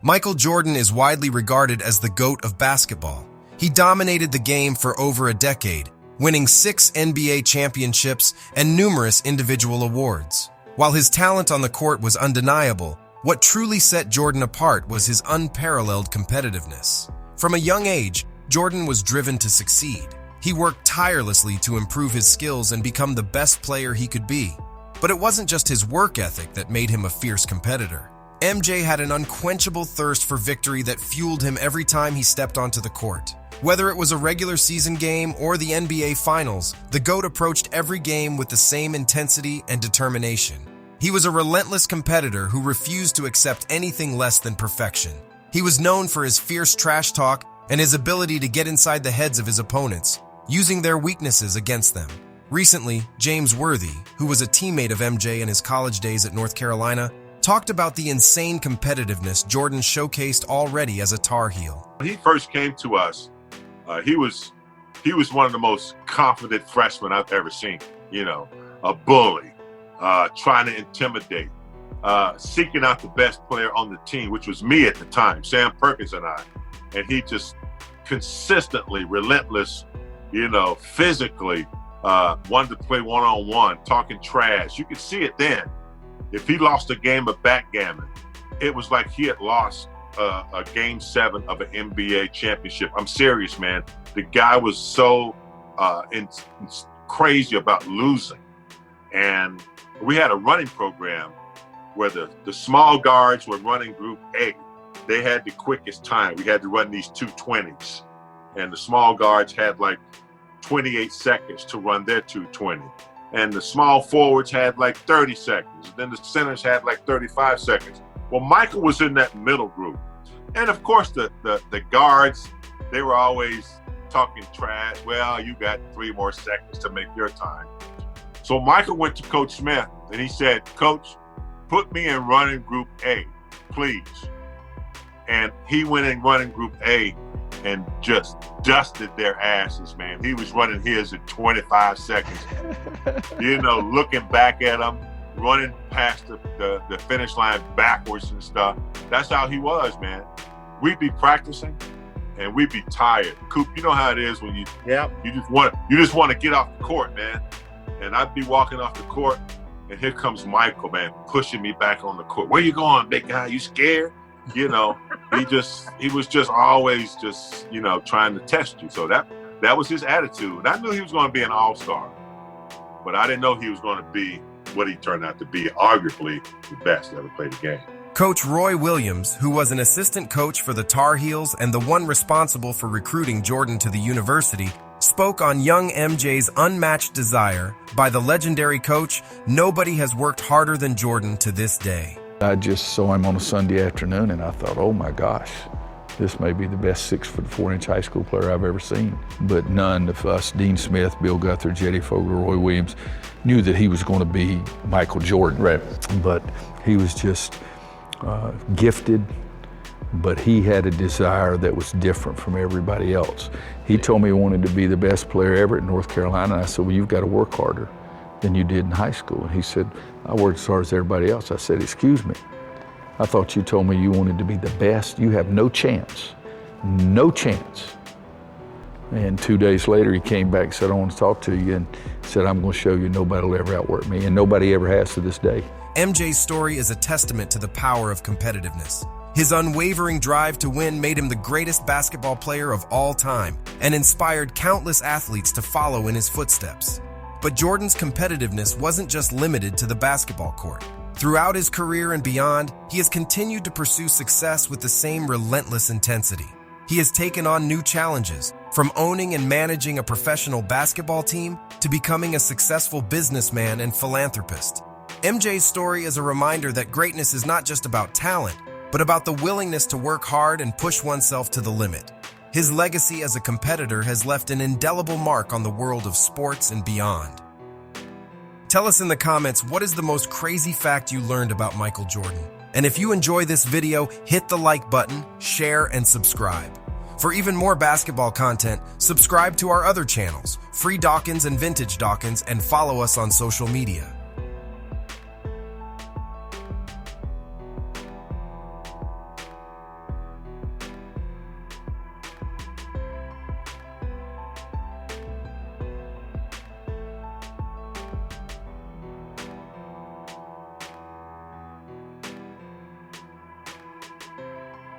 Michael Jordan is widely regarded as the GOAT of basketball. He dominated the game for over a decade, winning 6 NBA championships and numerous individual awards. While his talent on the court was undeniable, what truly set Jordan apart was his unparalleled competitiveness. From a young age, Jordan was driven to succeed. He worked tirelessly to improve his skills and become the best player he could be. But it wasn't just his work ethic that made him a fierce competitor. MJ had an unquenchable thirst for victory that fueled him every time he stepped onto the court. Whether it was a regular season game or the NBA Finals, the GOAT approached every game with the same intensity and determination. He was a relentless competitor who refused to accept anything less than perfection. He was known for his fierce trash talk and his ability to get inside the heads of his opponents, using their weaknesses against them. Recently, James Worthy, who was a teammate of MJ in his college days at North Carolina, talked about the insane competitiveness Jordan showcased already as a Tar Heel. When he first came to us, he was one of the most confident freshmen I've ever seen. A bully, trying to intimidate, seeking out the best player on the team, which was me at the time, Sam Perkins and I. And he just consistently, relentless, physically, wanted to play one-on-one, talking trash. You could see it then. If he lost a game of backgammon, it was like he had lost a game 7 of an NBA championship. I'm serious, man. The guy was so crazy about losing. And we had a running program where the small guards were running group A. They had the quickest time. We had to run these 220s. And the small guards had like 28 seconds to run their 220. And the small forwards had like 30 seconds. Then the centers had like 35 seconds. Well, Michael was in that middle group. And of course, the guards, they were always talking trash. Well, you got 3 more seconds to make your time. So Michael went to Coach Smith and he said, Coach, put me in running group A, please. And he went in running group A and just dusted their asses, man. He was running his in 25 seconds. Looking back at them, running past the finish line backwards and stuff. That's how he was, man. We'd be practicing and we'd be tired. Coop, you know how it is when you just want to get off the court, man. And I'd be walking off the court and here comes Michael, man, pushing me back on the court. Where you going, big guy? You scared? He was just always just, trying to test you. So that was his attitude. And I knew he was going to be an all-star, but I didn't know he was going to be what he turned out to be, arguably the best to ever play the game. Coach Roy Williams, who was an assistant coach for the Tar Heels and the one responsible for recruiting Jordan to the university, spoke on young MJ's unmatched desire. By the legendary coach, nobody has worked harder than Jordan to this day. I just saw him on a Sunday afternoon and I thought, oh my gosh, this may be the best 6'4" high school player I've ever seen. But none of us, Dean Smith, Bill Guthridge, Eddie Fogel, Roy Williams, knew that he was going to be Michael Jordan. Right. But he was just gifted, but he had a desire that was different from everybody else. He told me he wanted to be the best player ever at North Carolina. And I said, well, you've got to work harder than you did in high school. And he said, I worked as hard as everybody else. I said, excuse me, I thought you told me you wanted to be the best. You have no chance, no chance. And 2 days later, he came back and said, I want to talk to you, and said, I'm going to show you nobody will ever outwork me, and nobody ever has to this day. MJ's story is a testament to the power of competitiveness. His unwavering drive to win made him the greatest basketball player of all time and inspired countless athletes to follow in his footsteps. But Jordan's competitiveness wasn't just limited to the basketball court. Throughout his career and beyond, he has continued to pursue success with the same relentless intensity. He has taken on new challenges, from owning and managing a professional basketball team to becoming a successful businessman and philanthropist. MJ's story is a reminder that greatness is not just about talent, but about the willingness to work hard and push oneself to the limit. His legacy as a competitor has left an indelible mark on the world of sports and beyond. Tell us in the comments, what is the most crazy fact you learned about Michael Jordan? And if you enjoy this video, hit the like button, share, and subscribe. For even more basketball content, subscribe to our other channels, Free Dawkins and Vintage Dawkins, and follow us on social media.